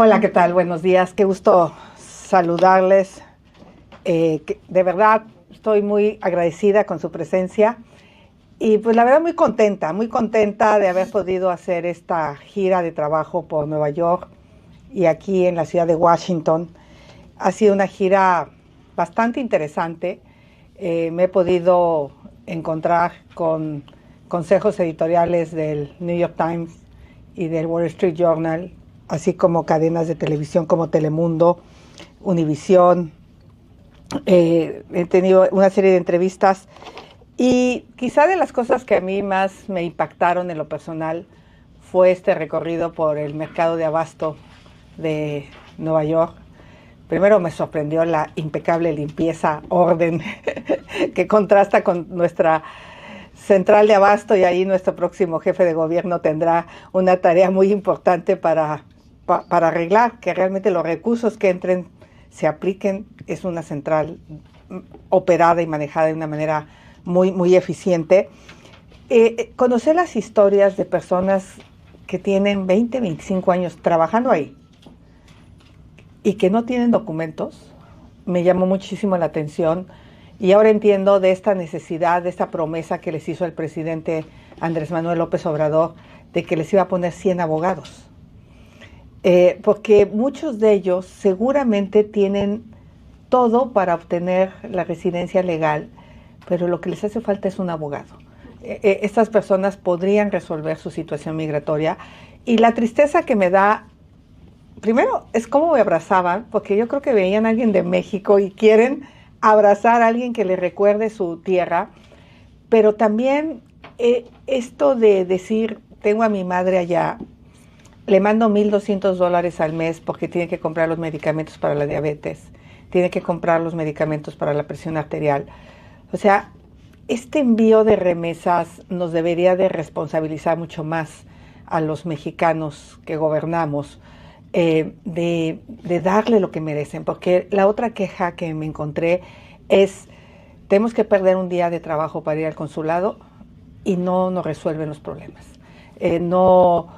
Hola, ¿qué tal? Buenos días, qué gusto saludarles. De verdad estoy muy agradecida con su presencia y pues la verdad muy contenta de haber podido hacer esta gira de trabajo por Nueva York y aquí en la ciudad de Washington. Ha sido una gira bastante interesante. Me he podido encontrar con consejos editoriales del New York Times y del Wall Street Journal, así como cadenas de televisión como Telemundo, Univisión. He tenido una serie de entrevistas y quizá de las cosas que a mí más me impactaron en lo personal fue este recorrido por el mercado de abasto de Nueva York. Primero me sorprendió la impecable limpieza, orden, que contrasta con nuestra central de abasto, y ahí nuestro próximo jefe de gobierno tendrá una tarea muy importante para arreglar que realmente los recursos que entren se apliquen. Es una central operada y manejada de una manera muy eficiente. Conocer las historias de personas que tienen 20, 25 años trabajando ahí y que no tienen documentos, me llamó muchísimo la atención. Y ahora entiendo de esta necesidad, de esta promesa que les hizo el presidente Andrés Manuel López Obrador, de que les iba a poner 100 abogados. Porque muchos de ellos seguramente tienen todo para obtener la residencia legal, pero lo que les hace falta es un abogado. Estas personas podrían resolver su situación migratoria, y la tristeza que me da, primero, es cómo me abrazaban, porque yo creo que veían a alguien de México y quieren abrazar a alguien que les recuerde su tierra, pero también esto de decir, tengo a mi madre allá, le mando $1,200 al mes porque tiene que comprar los medicamentos para la diabetes, tiene que comprar los medicamentos para la presión arterial. O sea, este envío de remesas nos debería de responsabilizar mucho más a los mexicanos que gobernamos, de darle lo que merecen, porque la otra queja que me encontré es, tenemos que perder un día de trabajo para ir al consulado y no nos resuelven los problemas. No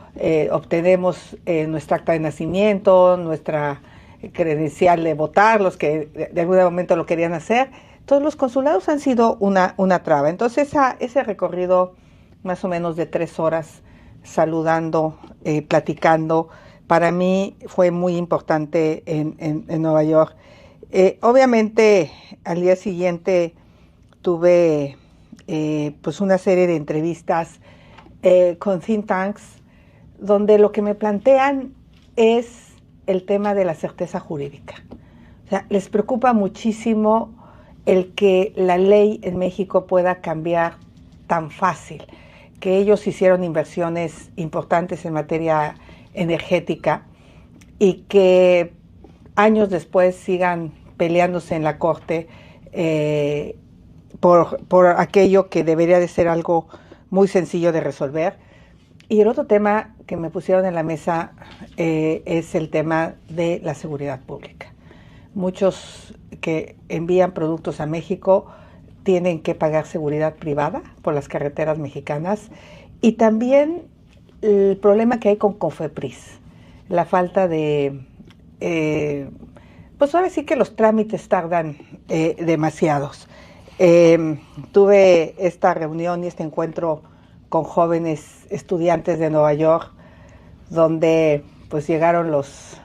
obtenemos nuestra acta de nacimiento, nuestra credencial de votar, los que de algún momento lo querían hacer. Todos los consulados han sido una traba. Entonces ese recorrido más o menos de 3 horas saludando, platicando, para mí fue muy importante en Nueva York. Obviamente al día siguiente tuve pues una serie de entrevistas con think tanks, donde lo que me plantean es el tema de la certeza jurídica. O sea, les preocupa muchísimo el que la ley en México pueda cambiar tan fácil, que ellos hicieron inversiones importantes en materia energética y que años después sigan peleándose en la corte por aquello que debería de ser algo muy sencillo de resolver. Y el otro tema que me pusieron en la mesa es el tema de la seguridad pública. Muchos que envían productos a México tienen que pagar seguridad privada por las carreteras mexicanas, y también el problema que hay con COFEPRIS, la falta de, pues ahora sí que los trámites tardan demasiados. Tuve esta reunión y este encuentro con jóvenes estudiantes de Nueva York, donde pues llegaron los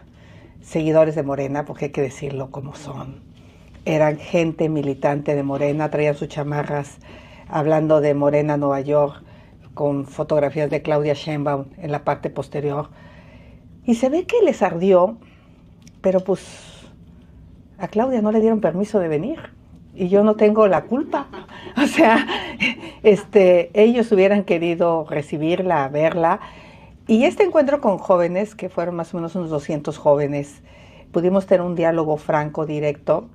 seguidores de Morena, porque hay que decirlo como son. Eran gente militante de Morena, traían sus chamarras hablando de Morena Nueva York, con fotografías de Claudia Sheinbaum en la parte posterior. Y se ve que les ardió, pero pues a Claudia no le dieron permiso de venir. Y yo no tengo la culpa. O sea, ellos hubieran querido recibirla, verla. Y este encuentro con jóvenes, que fueron más o menos unos 200 jóvenes, pudimos tener un diálogo franco, directo.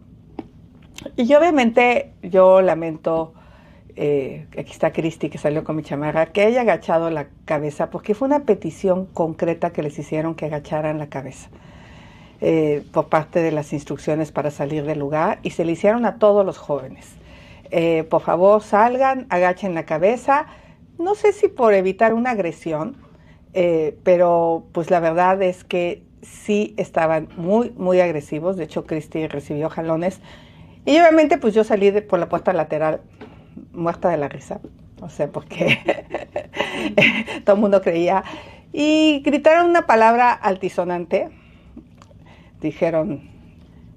Y obviamente yo lamento, aquí está Cristi, que salió con mi chamarra, que haya agachado la cabeza, porque fue una petición concreta que les hicieron que agacharan la cabeza. Por parte de las instrucciones para salir del lugar, y se le hicieron a todos los jóvenes. Por favor, salgan, agachen la cabeza. No sé si por evitar una agresión, pero pues la verdad es que sí estaban muy, muy agresivos. De hecho, Cristi recibió jalones. Y obviamente pues yo salí por la puerta lateral muerta de la risa. O sea, porque todo el mundo creía. Y gritaron una palabra altisonante. Dijeron,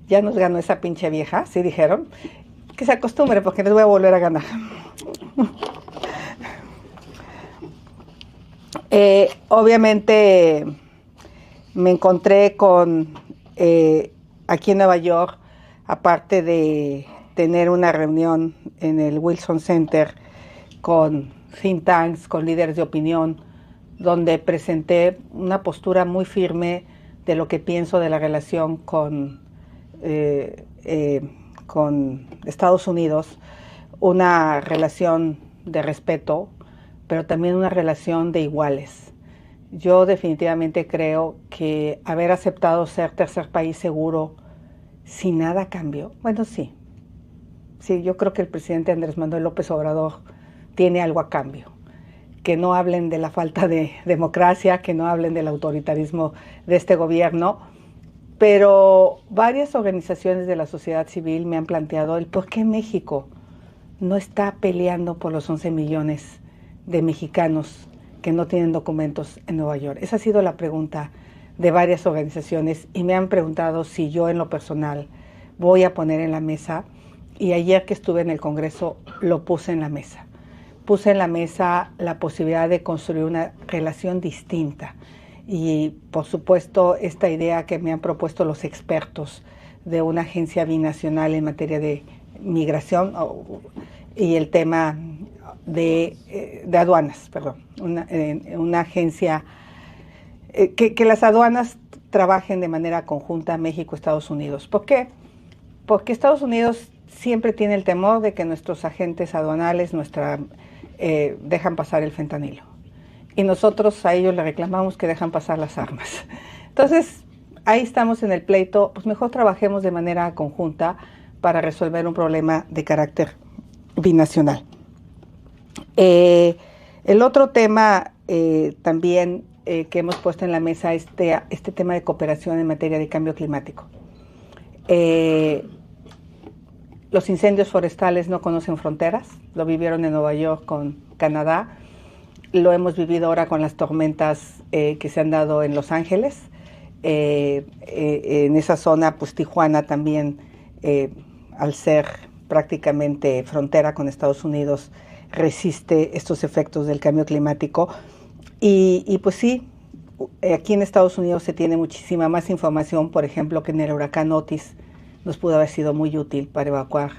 ya nos ganó esa pinche vieja. Sí, dijeron. Que se acostumbre porque les voy a volver a ganar. Obviamente me encontré con, aquí en Nueva York, aparte de tener una reunión en el Wilson Center con think tanks, con líderes de opinión, donde presenté una postura muy firme de lo que pienso de la relación con Estados Unidos, una relación de respeto, pero también una relación de iguales. Yo definitivamente creo que haber aceptado ser tercer país seguro sin nada cambió. Bueno, sí. Sí, yo creo que el presidente Andrés Manuel López Obrador tiene algo a cambio. Que no hablen de la falta de democracia, que no hablen del autoritarismo de este gobierno, pero varias organizaciones de la sociedad civil me han planteado el por qué México no está peleando por los 11 millones de mexicanos que no tienen documentos en Nueva York. Esa ha sido la pregunta de varias organizaciones y me han preguntado si yo en lo personal voy a poner en la mesa, y ayer que estuve en el Congreso lo puse en la mesa. Puse en la mesa la posibilidad de construir una relación distinta y, por supuesto, esta idea que me han propuesto los expertos de una agencia binacional en materia de migración y el tema de aduanas, perdón, una agencia que las aduanas trabajen de manera conjunta México-Estados Unidos. ¿Por qué? Porque Estados Unidos siempre tiene el temor de que nuestros agentes aduanales dejan pasar el fentanilo. Y nosotros a ellos le reclamamos que dejan pasar las armas. Entonces, ahí estamos en el pleito, pues mejor trabajemos de manera conjunta para resolver un problema de carácter binacional. El otro tema también que hemos puesto en la mesa es este tema de cooperación en materia de cambio climático. Los incendios forestales no conocen fronteras, lo vivieron en Nueva York con Canadá, lo hemos vivido ahora con las tormentas que se han dado en Los Ángeles. En esa zona, pues Tijuana también, al ser prácticamente frontera con Estados Unidos, resiste estos efectos del cambio climático. Y pues sí, aquí en Estados Unidos se tiene muchísima más información, por ejemplo, que en el huracán Otis nos pudo haber sido muy útil para evacuar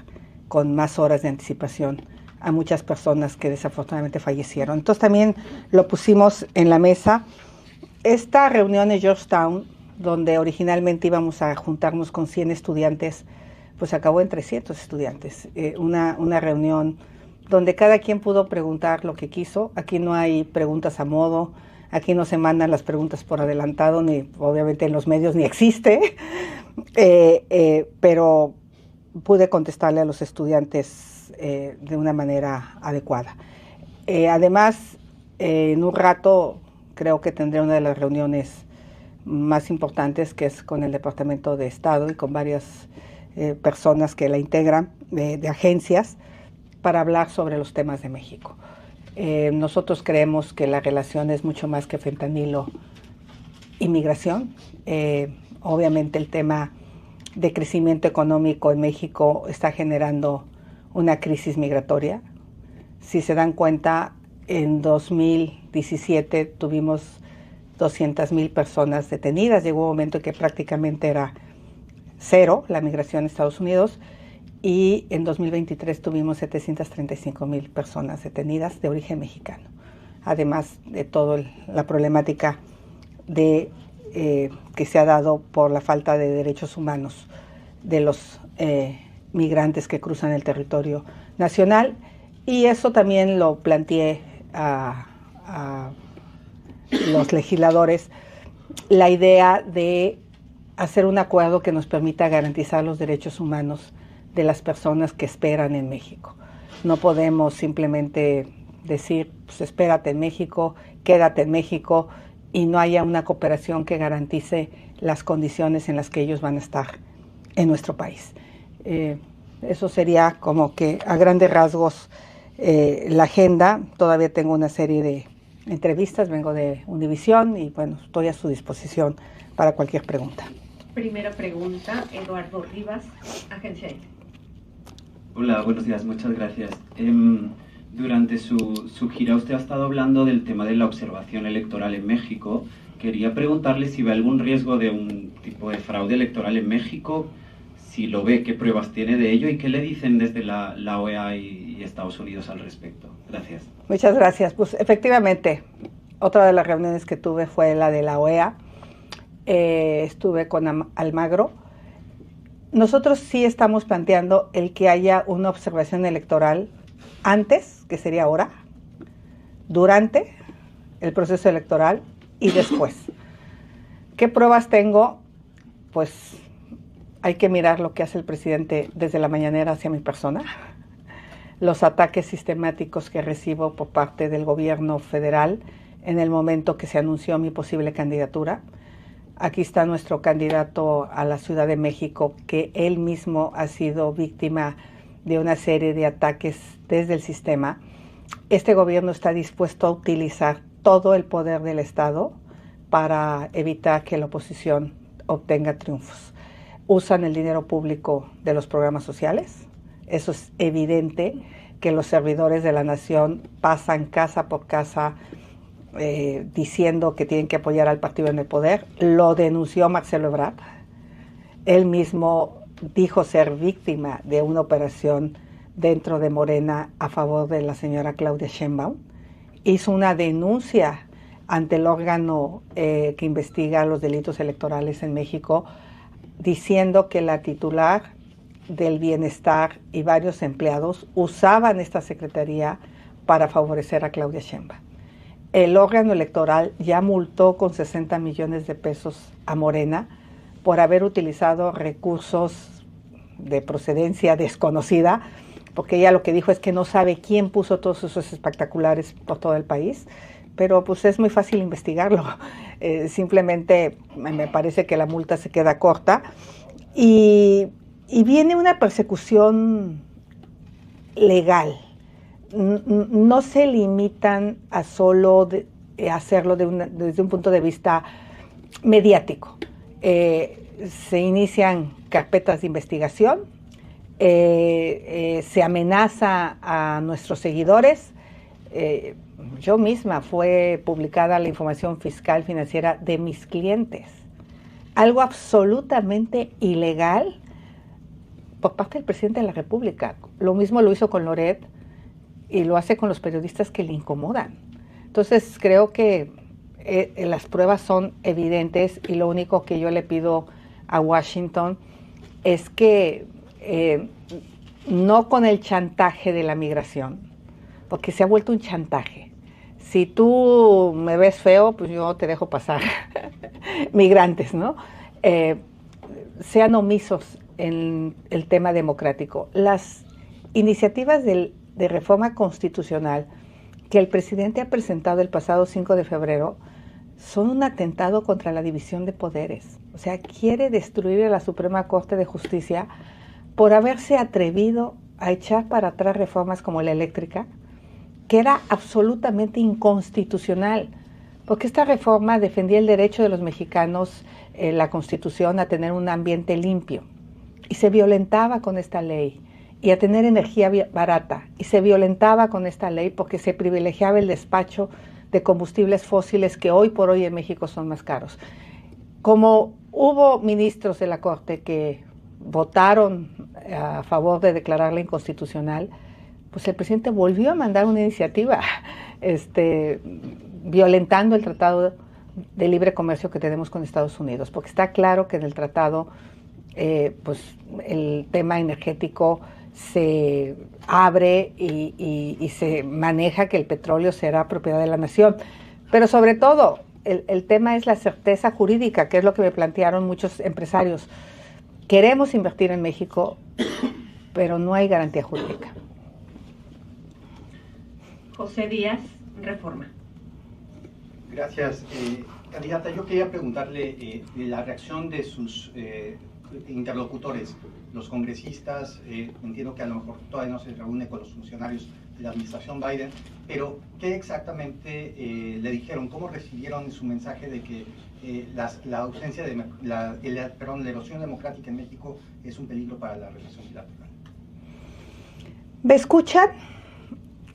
con más horas de anticipación a muchas personas que desafortunadamente fallecieron. Entonces también lo pusimos en la mesa. Esta reunión en Georgetown, donde originalmente íbamos a juntarnos con 100 estudiantes, pues acabó en 300 estudiantes. Una reunión donde cada quien pudo preguntar lo que quiso. Aquí no hay preguntas a modo, aquí no se mandan las preguntas por adelantado, ni obviamente en los medios ni existe, pero pude contestarle a los estudiantes de una manera adecuada. Además, en un rato creo que tendré una de las reuniones más importantes, que es con el Departamento de Estado y con varias personas que la integran, de agencias, para hablar sobre los temas de México. Nosotros creemos que la relación es mucho más que fentanilo y migración. Obviamente el tema de crecimiento económico en México está generando una crisis migratoria. Si se dan cuenta, en 2017 tuvimos 200,000 personas detenidas. Llegó un momento en que prácticamente era cero la migración a Estados Unidos, y en 2023 tuvimos 735,000 personas detenidas de origen mexicano, además de toda la problemática que se ha dado por la falta de derechos humanos de los migrantes que cruzan el territorio nacional. Y eso también lo planteé a los legisladores, la idea de hacer un acuerdo que nos permita garantizar los derechos humanos de las personas que esperan en México. No podemos simplemente decir, pues espérate en México, quédate en México, y no haya una cooperación que garantice las condiciones en las que ellos van a estar en nuestro país. Eso sería como que a grandes rasgos la agenda. Todavía tengo una serie de entrevistas, vengo de Univisión y bueno, estoy a su disposición para cualquier pregunta. Primera pregunta, Eduardo Rivas, Agencia E. Hola, buenos días, muchas gracias. Durante su gira usted ha estado hablando del tema de la observación electoral en México. Quería preguntarle si ve algún riesgo de un tipo de fraude electoral en México, si lo ve, qué pruebas tiene de ello y qué le dicen desde la OEA y Estados Unidos al respecto. Gracias. Muchas gracias. Pues efectivamente, otra de las reuniones que tuve fue la de la OEA. Estuve con Almagro. Nosotros sí estamos planteando el que haya una observación electoral antes, que sería ahora, durante el proceso electoral y después. ¿Qué pruebas tengo? Pues hay que mirar lo que hace el presidente desde la mañanera hacia mi persona, los ataques sistemáticos que recibo por parte del gobierno federal en el momento que se anunció mi posible candidatura. Aquí está nuestro candidato a la Ciudad de México, que él mismo ha sido víctima de una serie de ataques desde el sistema. Este gobierno está dispuesto a utilizar todo el poder del Estado para evitar que la oposición obtenga triunfos. Usan el dinero público de los programas sociales. Eso es evidente, que los servidores de la nación pasan casa por casa diciendo que tienen que apoyar al partido en el poder. Lo denunció Marcelo Ebrard. Él mismo dijo ser víctima de una operación dentro de Morena a favor de la señora Claudia Sheinbaum. Hizo una denuncia ante el órgano que investiga los delitos electorales en México, diciendo que la titular del bienestar y varios empleados usaban esta secretaría para favorecer a Claudia Sheinbaum. El órgano electoral ya multó con 60 millones de pesos a Morena por haber utilizado recursos de procedencia desconocida, porque ella lo que dijo es que no sabe quién puso todos esos espectaculares por todo el país, pero pues es muy fácil investigarlo. Simplemente me parece que la multa se queda corta y viene una persecución legal. No se limitan a solo hacerlo desde un punto de vista mediático. Se inician carpetas de investigación, se amenaza a nuestros seguidores. Yo misma fue publicada la información fiscal financiera de mis clientes. Algo absolutamente ilegal por parte del presidente de la República. Lo mismo lo hizo con Loret y lo hace con los periodistas que le incomodan. Entonces creo que las pruebas son evidentes y lo único que yo le pido a Washington es que no con el chantaje de la migración, porque se ha vuelto un chantaje. Si tú me ves feo, pues yo te dejo pasar. Migrantes, ¿no? Sean omisos en el tema democrático. Las iniciativas de reforma constitucional que el presidente ha presentado el pasado 5 de febrero son un atentado contra la división de poderes. O sea, quiere destruir a la Suprema Corte de Justicia por haberse atrevido a echar para atrás reformas como la eléctrica, que era absolutamente inconstitucional, porque esta reforma defendía el derecho de los mexicanos, la Constitución, a tener un ambiente limpio, y se violentaba con esta ley, y a tener energía barata, y se violentaba con esta ley porque se privilegiaba el despacho de combustibles fósiles que hoy por hoy en México son más caros. Como hubo ministros de la Corte que votaron a favor de declararla inconstitucional, pues el presidente volvió a mandar una iniciativa violentando el Tratado de Libre Comercio que tenemos con Estados Unidos, porque está claro que en el tratado pues el tema energético se abre y se maneja que el petróleo será propiedad de la nación. Pero sobre todo, el tema es la certeza jurídica, que es lo que me plantearon muchos empresarios. Queremos invertir en México, pero no hay garantía jurídica. José Díaz, Reforma. Gracias. Candidata, yo quería preguntarle la reacción de sus interlocutores, los congresistas. Entiendo que a lo mejor todavía no se reúne con los funcionarios de la administración Biden, pero ¿qué exactamente le dijeron? ¿Cómo recibieron su mensaje de que la ausencia de la erosión democrática en México es un peligro para la relación bilateral? ¿Me escuchan?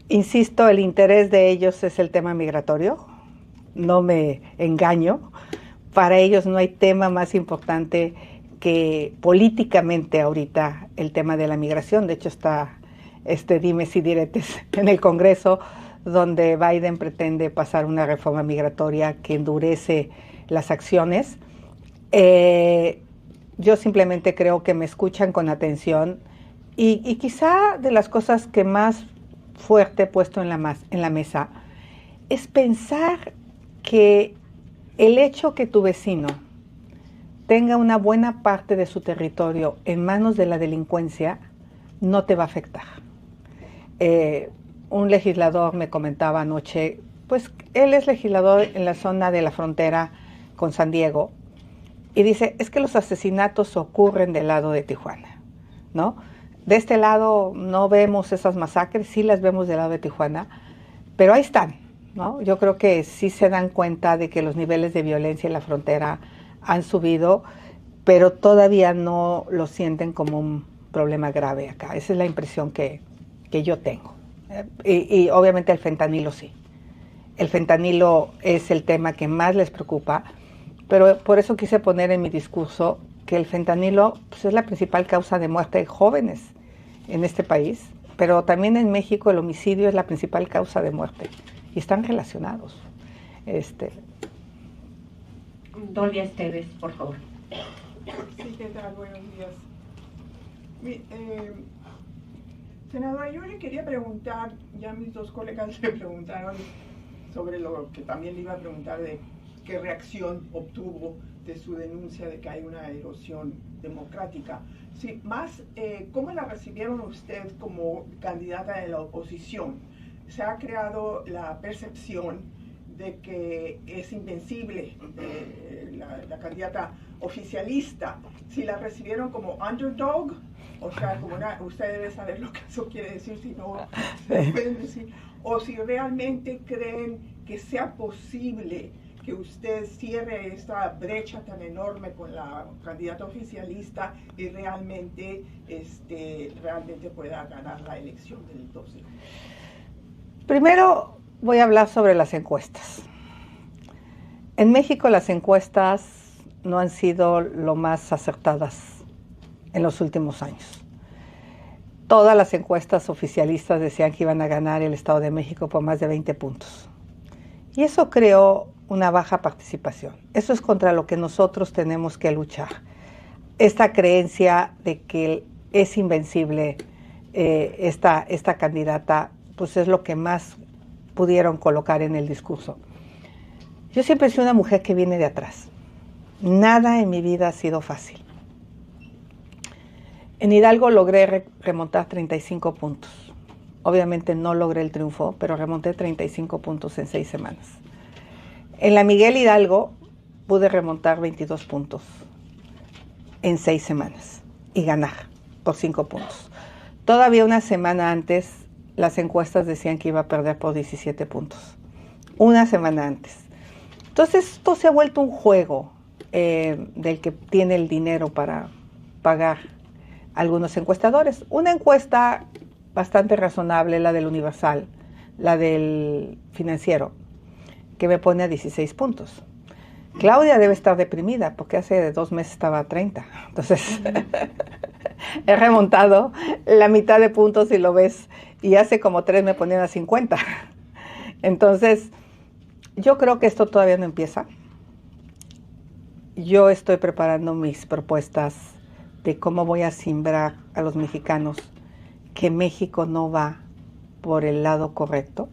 Insisto, el interés de ellos es el tema migratorio. No me engaño. Para ellos no hay tema más importante que políticamente ahorita el tema de la migración. De hecho, está dimes y diretes en el Congreso, donde Biden pretende pasar una reforma migratoria que endurece las acciones. Yo simplemente creo que me escuchan con atención y quizá de las cosas que más fuerte he puesto en la mesa es pensar que el hecho que tu vecino tenga una buena parte de su territorio en manos de la delincuencia no te va a afectar. Un legislador me comentaba anoche, pues él es legislador en la zona de la frontera con San Diego y dice, es que los asesinatos ocurren del lado de Tijuana, ¿no? De este lado no vemos esas masacres, sí las vemos del lado de Tijuana, pero ahí están, ¿no? Yo creo que sí se dan cuenta de que los niveles de violencia en la frontera han subido, pero todavía no lo sienten como un problema grave acá. Esa es la impresión que yo tengo. Y obviamente el fentanilo sí. El fentanilo es el tema que más les preocupa, pero por eso quise poner en mi discurso que el fentanilo pues, es la principal causa de muerte de jóvenes en este país, pero también en México el homicidio es la principal causa de muerte y están relacionados. Dolia Esteves, por favor. Sí, ¿qué tal? Buenos días. Senadora, yo le quería preguntar, ya mis dos colegas le preguntaron sobre lo que también le iba a preguntar de qué reacción obtuvo de su denuncia de que hay una erosión democrática. Sí, más, ¿cómo la recibieron usted como candidata de la oposición? Se ha creado la percepción de que es invencible la candidata oficialista. Si la recibieron como underdog, o sea, como usted debe saber lo que eso quiere decir, si no, pueden decir, o si realmente creen que sea posible que usted cierre esta brecha tan enorme con la candidata oficialista y realmente pueda ganar la elección del 12. Primero voy a hablar sobre las encuestas. En México las encuestas no han sido lo más acertadas en los últimos años. Todas las encuestas oficialistas decían que iban a ganar el Estado de México por más de 20 puntos. Y eso creó una baja participación. Eso es contra lo que nosotros tenemos que luchar. Esta creencia de que es invencible esta candidata, pues es lo que más pudieron colocar en el discurso. Yo siempre he sido una mujer que viene de atrás. Nada en mi vida ha sido fácil. En Hidalgo logré remontar 35 puntos. Obviamente no logré el triunfo, pero remonté 35 puntos en 6 semanas. En la Miguel Hidalgo pude remontar 22 puntos en 6 semanas y ganar por 5 puntos. Todavía una semana antes, las encuestas decían que iba a perder por 17 puntos. Una semana antes. Entonces, esto se ha vuelto un juego del que tiene el dinero para pagar algunos encuestadores. Una encuesta bastante razonable, la del Universal, la del Financiero, que me pone a 16 puntos. Claudia debe estar deprimida porque hace 2 meses estaba a 30. Entonces, he remontado la mitad de puntos y lo ves. Y hace como 3 me ponían a 50. Entonces, yo creo que esto todavía no empieza. Yo estoy preparando mis propuestas de cómo voy a simbrar a los mexicanos que México no va por el lado correcto.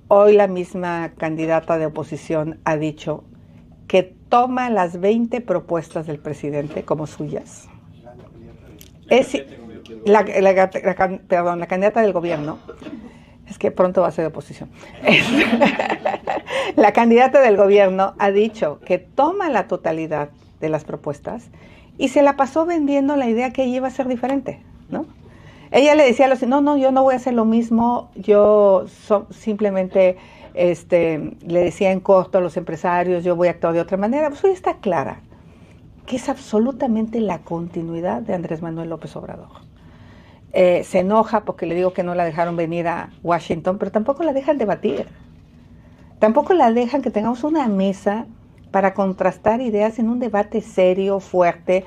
Hoy la misma candidata de oposición ha dicho que toma las 20 propuestas del presidente como suyas. La candidata del gobierno, es que pronto va a ser de oposición. La candidata del gobierno ha dicho que toma la totalidad de las propuestas y se la pasó vendiendo la idea que ella iba a ser diferente, ¿no? Ella le decía a los, no, yo no voy a hacer lo mismo, yo simplemente le decía en corto a los empresarios, yo voy a actuar de otra manera. Pues hoy está clara que es absolutamente la continuidad de Andrés Manuel López Obrador. Se enoja porque le digo que no la dejaron venir a Washington, pero tampoco la dejan debatir. Tampoco la dejan que tengamos una mesa para contrastar ideas en un debate serio, fuerte.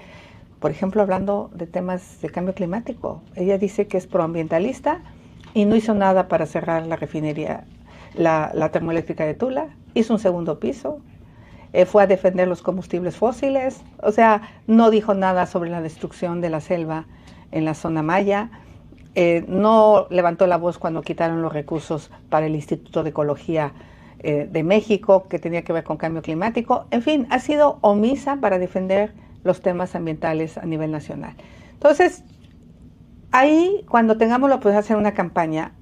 Por ejemplo, hablando de temas de cambio climático. Ella dice que es proambientalista y no hizo nada para cerrar la refinería, la termoeléctrica de Tula. Hizo un segundo piso. Fue a defender los combustibles fósiles. O sea, no dijo nada sobre la destrucción de la selva en la zona maya. No levantó la voz cuando quitaron los recursos para el Instituto de Ecología de México, que tenía que ver con cambio climático. En fin, ha sido omisa para defender los temas ambientales a nivel nacional. Entonces, ahí, cuando tengamos la oportunidad de hacer una campaña,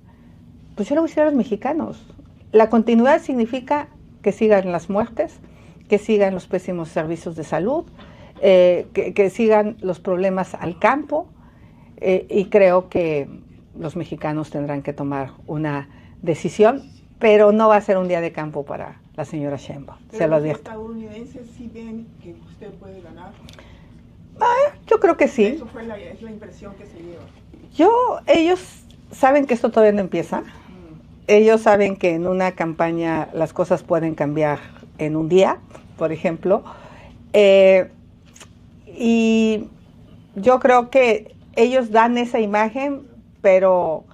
pues yo le voy a decir a los mexicanos, la continuidad significa que sigan las muertes, que sigan los pésimos servicios de salud, que sigan los problemas al campo, y creo que los mexicanos tendrán que tomar una decisión, pero no va a ser un día de campo para la señora Sheinbaum, se lo advierto. ¿Los estadounidenses sí ven que usted puede ganar? Yo creo que sí. Eso es la impresión que se lleva. Ellos saben que esto todavía no empieza. Ellos saben que en una campaña las cosas pueden cambiar en un día, por ejemplo. Y yo creo que ellos dan esa imagen, pero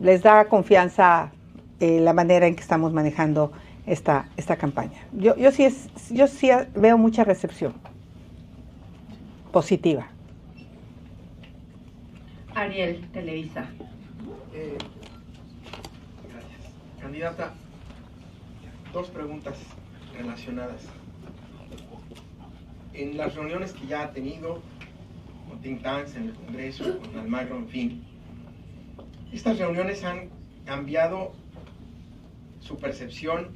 les da confianza la manera en que estamos manejando esta campaña. Yo sí veo mucha recepción positiva. Ariel, Televisa. Gracias. Candidata, dos preguntas relacionadas. En las reuniones que ya ha tenido con think tanks en el Congreso, con Almagro, en fin, estas reuniones han cambiado su percepción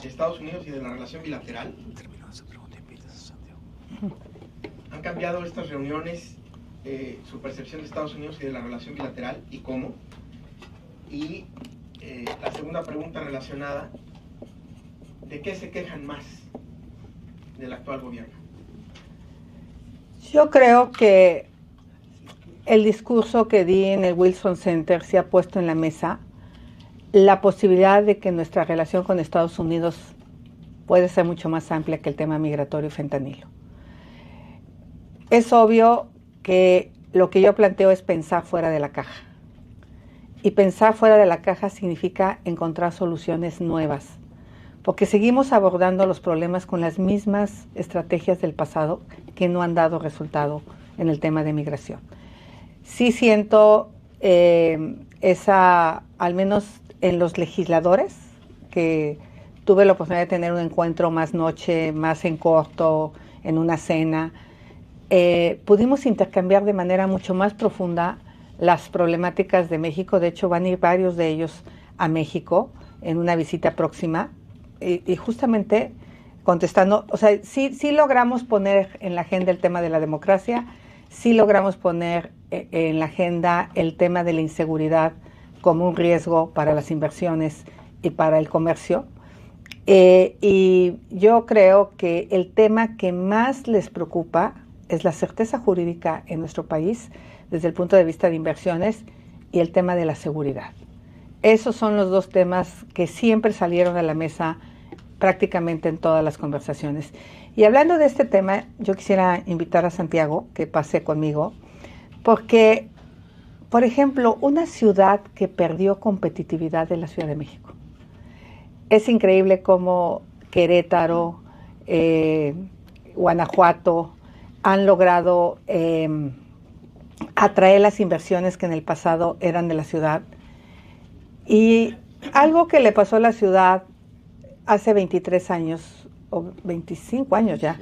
de Estados Unidos y de la relación bilateral. ¿Han cambiado estas reuniones su percepción de Estados Unidos y de la relación bilateral y cómo? Y la segunda pregunta relacionada, ¿de qué se quejan más del actual gobierno? Yo creo que el discurso que di en el Wilson Center se ha puesto en la mesa la posibilidad de que nuestra relación con Estados Unidos puede ser mucho más amplia que el tema migratorio y fentanilo. Es obvio que lo que yo planteo es pensar fuera de la caja. Y pensar fuera de la caja significa encontrar soluciones nuevas, porque seguimos abordando los problemas con las mismas estrategias del pasado que no han dado resultado en el tema de migración. Sí siento al menos en los legisladores, que tuve la oportunidad de tener un encuentro más noche, más en corto, en una cena, pudimos intercambiar de manera mucho más profunda las problemáticas de México. De hecho, van a ir varios de ellos a México en una visita próxima, y justamente contestando, o sea, sí logramos poner en la agenda el tema de la democracia, sí logramos poner en la agenda el tema de la inseguridad como un riesgo para las inversiones y para el comercio. Y yo creo que el tema que más les preocupa es la certeza jurídica en nuestro país desde el punto de vista de inversiones y el tema de la seguridad. Esos son los dos temas que siempre salieron a la mesa prácticamente en todas las conversaciones. Y hablando de este tema, yo quisiera invitar a Santiago que pase conmigo, porque, por ejemplo, una ciudad que perdió competitividad es la Ciudad de México. Es increíble cómo Querétaro, Guanajuato han logrado atraer las inversiones que en el pasado eran de la ciudad. Y algo que le pasó a la ciudad hace 23 años, o 25 años ya,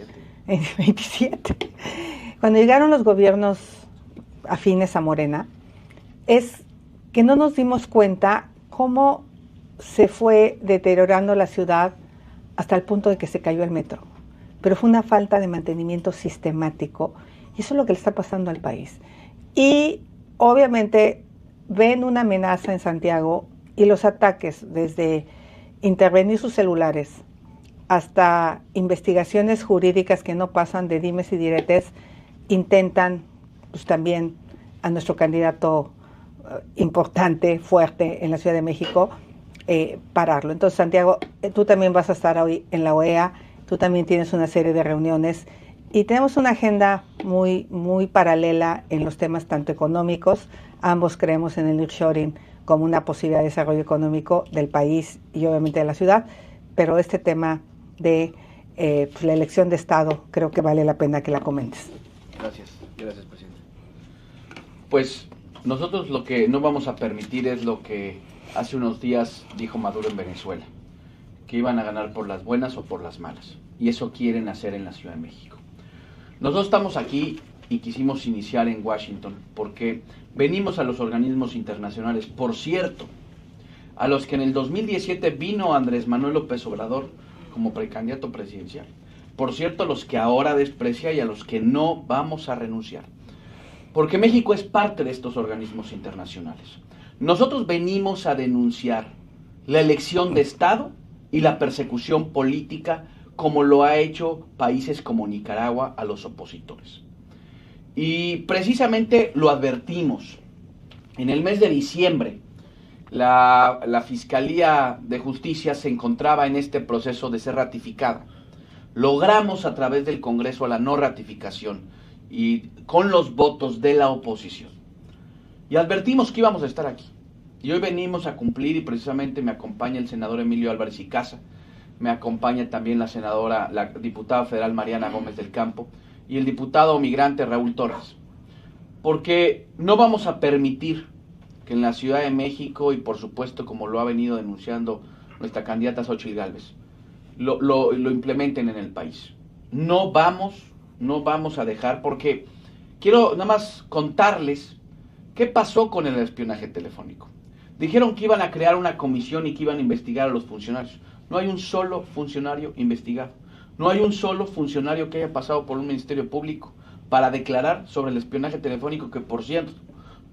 27, cuando llegaron los gobiernos afines a Morena, es que no nos dimos cuenta cómo se fue deteriorando la ciudad hasta el punto de que se cayó el metro. Pero fue una falta de mantenimiento sistemático y eso es lo que le está pasando al país. Y obviamente ven una amenaza en Santiago y los ataques, desde intervenir sus celulares hasta investigaciones jurídicas que no pasan de dimes y diretes, intentan pues, también a nuestro candidato importante, fuerte en la Ciudad de México, pararlo. Entonces, Santiago, tú también vas a estar hoy en la OEA, tú también tienes una serie de reuniones y tenemos una agenda muy, muy paralela en los temas tanto económicos. Ambos creemos en el nearshoring como una posibilidad de desarrollo económico del país y obviamente de la ciudad, pero este tema de pues la elección de Estado creo que vale la pena que la comentes. Gracias, presidente. Pues nosotros lo que no vamos a permitir es lo que hace unos días dijo Maduro en Venezuela, que iban a ganar por las buenas o por las malas, y eso quieren hacer en la Ciudad de México. Nosotros estamos aquí y quisimos iniciar en Washington porque venimos a los organismos internacionales, por cierto, a los que en el 2017 vino Andrés Manuel López Obrador como precandidato presidencial. Por cierto, a los que ahora desprecia y a los que no vamos a renunciar. Porque México es parte de estos organismos internacionales. Nosotros venimos a denunciar la elección de Estado y la persecución política como lo ha hecho países como Nicaragua a los opositores. Y precisamente lo advertimos. En el mes de diciembre, la Fiscalía de Justicia se encontraba en este proceso de ser ratificada. Logramos a través del Congreso la no ratificación y con los votos de la oposición. Y advertimos que íbamos a estar aquí. Y hoy venimos a cumplir y precisamente me acompaña el senador Emilio Álvarez y Casa, me acompaña también la diputada federal Mariana Gómez del Campo y el diputado migrante Raúl Torres. Porque no vamos a permitir que en la Ciudad de México, y por supuesto como lo ha venido denunciando nuestra candidata Xóchitl Gálvez, lo implementen en el país. No vamos a dejar, porque quiero nada más contarles qué pasó con el espionaje telefónico. Dijeron que iban a crear una comisión y que iban a investigar a los funcionarios. No hay un solo funcionario investigado. No hay un solo funcionario que haya pasado por un ministerio público para declarar sobre el espionaje telefónico, que por cierto,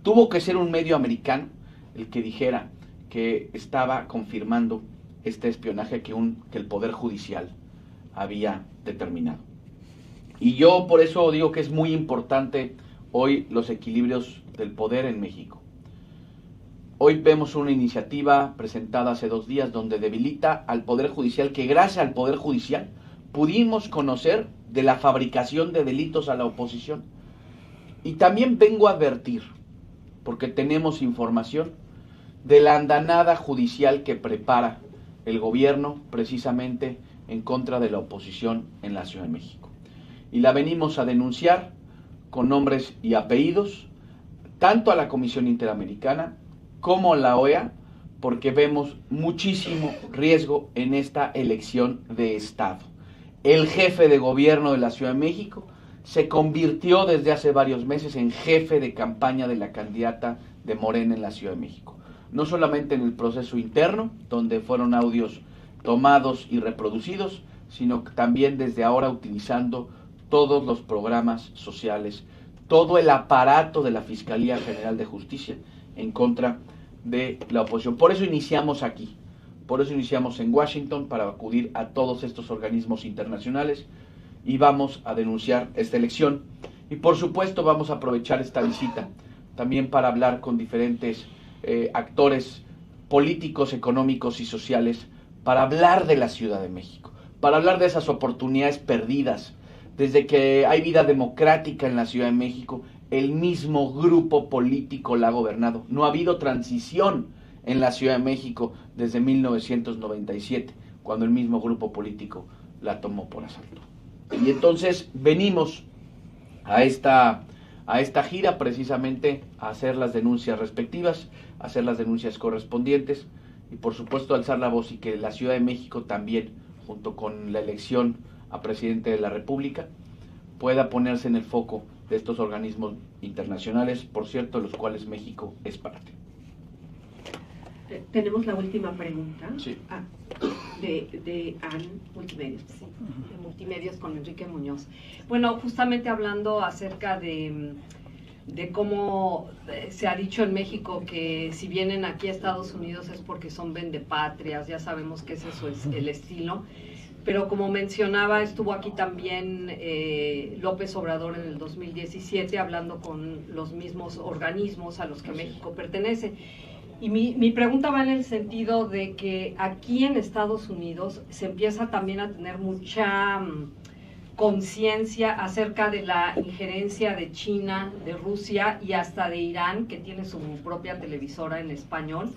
tuvo que ser un medio americano el que dijera que estaba confirmando este espionaje que el Poder Judicial había determinado. Y yo por eso digo que es muy importante hoy los equilibrios del poder en México. Hoy vemos una iniciativa presentada hace 2 días donde debilita al Poder Judicial, que gracias al Poder Judicial pudimos conocer de la fabricación de delitos a la oposición. Y también vengo a advertir, porque tenemos información de la andanada judicial que prepara el gobierno precisamente en contra de la oposición en la Ciudad de México. Y la venimos a denunciar con nombres y apellidos, tanto a la Comisión Interamericana como a la OEA, porque vemos muchísimo riesgo en esta elección de Estado. El jefe de gobierno de la Ciudad de México se convirtió desde hace varios meses en jefe de campaña de la candidata de Morena en la Ciudad de México. No solamente en el proceso interno, donde fueron audios tomados y reproducidos, sino también desde ahora utilizando todos los programas sociales, todo el aparato de la Fiscalía General de Justicia en contra de la oposición. Por eso iniciamos aquí, por eso iniciamos en Washington, para acudir a todos estos organismos internacionales y vamos a denunciar esta elección. Y por supuesto vamos a aprovechar esta visita también para hablar con diferentes actores políticos, económicos y sociales, para hablar de la Ciudad de México, para hablar de esas oportunidades perdidas. Desde que hay vida democrática en la Ciudad de México, el mismo grupo político la ha gobernado. No ha habido transición en la Ciudad de México desde 1997, cuando el mismo grupo político la tomó por asalto. Y entonces venimos a esta gira precisamente a hacer las denuncias respectivas, a hacer las denuncias correspondientes y por supuesto alzar la voz y que la Ciudad de México también, junto con la elección a presidente de la República, pueda ponerse en el foco de estos organismos internacionales, por cierto, de los cuales México es parte. Tenemos la última pregunta. Sí. De Ann Multimedios. Sí, de Multimedios con Enrique Muñoz. Bueno, justamente hablando acerca de cómo se ha dicho en México que si vienen aquí a Estados Unidos es porque son vendepatrias, ya sabemos que ese es el estilo. Pero como mencionaba, estuvo aquí también López Obrador en el 2017 hablando con los mismos organismos a los que México pertenece. Y mi pregunta va en el sentido de que aquí en Estados Unidos se empieza también a tener mucha conciencia acerca de la injerencia de China, de Rusia y hasta de Irán, que tiene su propia televisora en español,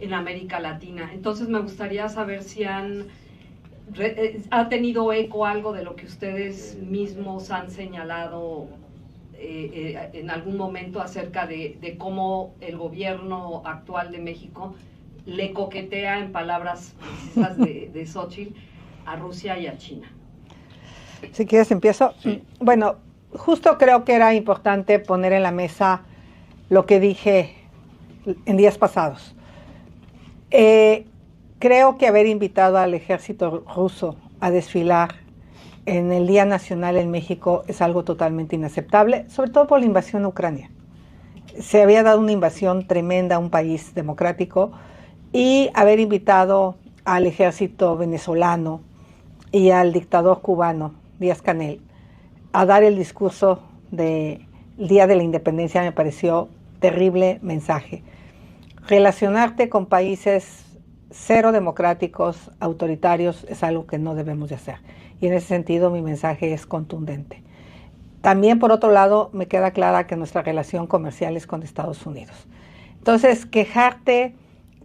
en América Latina. Entonces me gustaría saber si ha tenido eco algo de lo que ustedes mismos han señalado en algún momento acerca de cómo el gobierno actual de México le coquetea, en palabras precisas de Xóchitl, a Rusia y a China. Si quieres empiezo. Sí. Bueno, justo creo que era importante poner en la mesa lo que dije en días pasados. Creo que haber invitado al ejército ruso a desfilar en el Día Nacional en México es algo totalmente inaceptable, sobre todo por la invasión a Ucrania. Se había dado una invasión tremenda a un país democrático y haber invitado al ejército venezolano y al dictador cubano, Díaz-Canel, a dar el discurso del Día de la Independencia me pareció terrible mensaje. Relacionarte con países cero democráticos, autoritarios, es algo que no debemos de hacer. Y en ese sentido mi mensaje es contundente. También, por otro lado, me queda clara que nuestra relación comercial es con Estados Unidos. Entonces, quejarte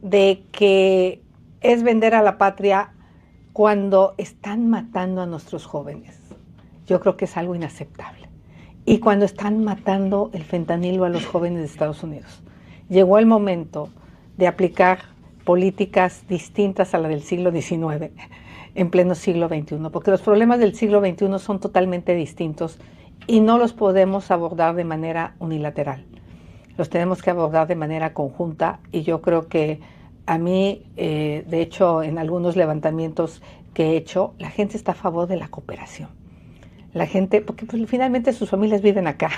de que es vender a la patria cuando están matando a nuestros jóvenes, yo creo que es algo inaceptable. Y cuando están matando el fentanilo a los jóvenes de Estados Unidos. Llegó el momento de aplicar políticas distintas a la del siglo XIX en pleno siglo XXI, porque los problemas del siglo XXI son totalmente distintos y no los podemos abordar de manera unilateral. Los tenemos que abordar de manera conjunta y yo creo que a mí, de hecho, en algunos levantamientos que he hecho, la gente está a favor de la cooperación. La gente, porque pues, finalmente sus familias viven acá.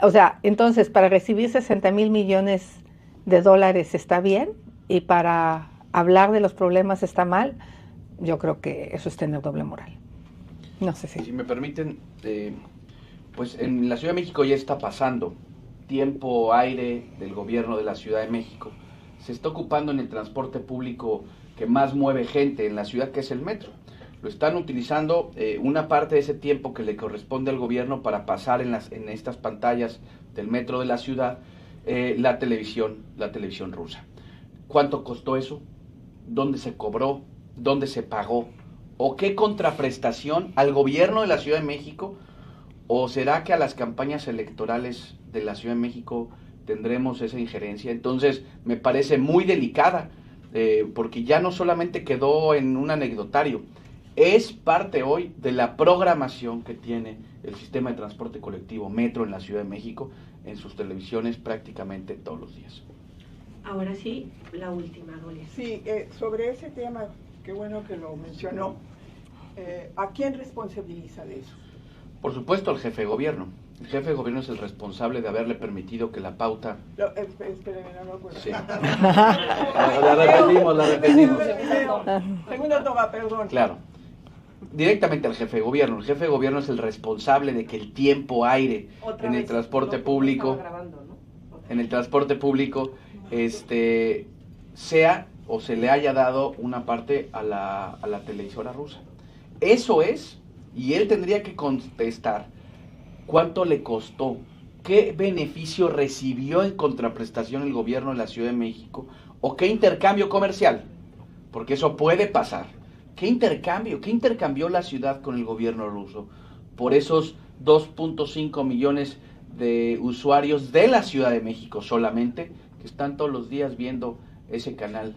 O sea, entonces, para recibir 60,000 millones de dólares está bien y para hablar de los problemas está mal, yo creo que eso es tener doble moral. No sé si... Si me permiten, pues en la Ciudad de México ya está pasando tiempo aire del gobierno de la Ciudad de México. Se está ocupando en el transporte público que más mueve gente en la ciudad, que es el metro. Lo están utilizando una parte de ese tiempo que le corresponde al gobierno para pasar en estas pantallas del metro de la ciudad la televisión rusa. ¿Cuánto costó eso? ¿Dónde se cobró? ¿Dónde se pagó? ¿O qué contraprestación al gobierno de la Ciudad de México? ¿O será que a las campañas electorales de la Ciudad de México tendremos esa injerencia? Entonces me parece muy delicada, porque ya no solamente quedó en un anecdotario, es parte hoy de la programación que tiene el sistema de transporte colectivo Metro en la Ciudad de México en sus televisiones prácticamente todos los días. Ahora sí, la última, Dolia. Sí, sobre ese tema, qué bueno que lo mencionó. ¿A quién responsabiliza de eso? Por supuesto, al jefe de gobierno. El jefe de gobierno es el responsable de haberle permitido que la pauta... Espéreme, no lo acuerdo. Sí. La repetimos. Segunda toma, perdón. Claro. Directamente al jefe de gobierno. El jefe de gobierno es el responsable de que el tiempo aire en el transporte público, sea o se le haya dado una parte a la televisora rusa. Eso es, y él tendría que contestar cuánto le costó, qué beneficio recibió en contraprestación el gobierno de la Ciudad de México, o qué intercambio comercial, porque eso puede pasar. ¿Qué intercambió la ciudad con el gobierno ruso por esos 2.5 millones de usuarios de la Ciudad de México solamente, que están todos los días viendo ese canal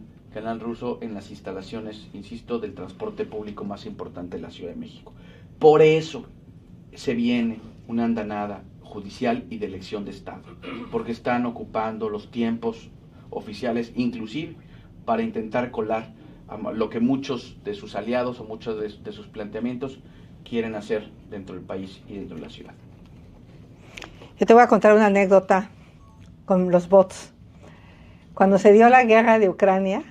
ruso en las instalaciones, insisto, del transporte público más importante de la Ciudad de México? Por eso se viene una andanada judicial y de elección de Estado, porque están ocupando los tiempos oficiales, inclusive para intentar colar lo que muchos de sus aliados o muchos de sus planteamientos quieren hacer dentro del país y dentro de la ciudad. Yo te voy a contar una anécdota con los bots. Cuando se dio la guerra de Ucrania,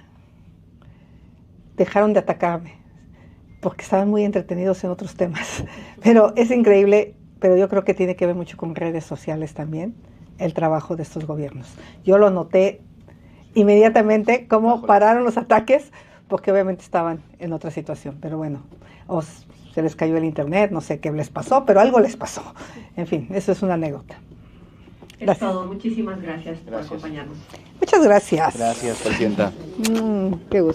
dejaron de atacarme, porque estaban muy entretenidos en otros temas. Pero es increíble, pero yo creo que tiene que ver mucho con redes sociales también, el trabajo de estos gobiernos. Yo lo noté inmediatamente, cómo pararon los ataques, porque obviamente estaban en otra situación. Pero bueno, o se les cayó el internet, no sé qué les pasó, pero algo les pasó. En fin, eso es una anécdota. Es todo. Muchísimas gracias por acompañarnos. Muchas gracias. Gracias, presidenta. Qué gusto.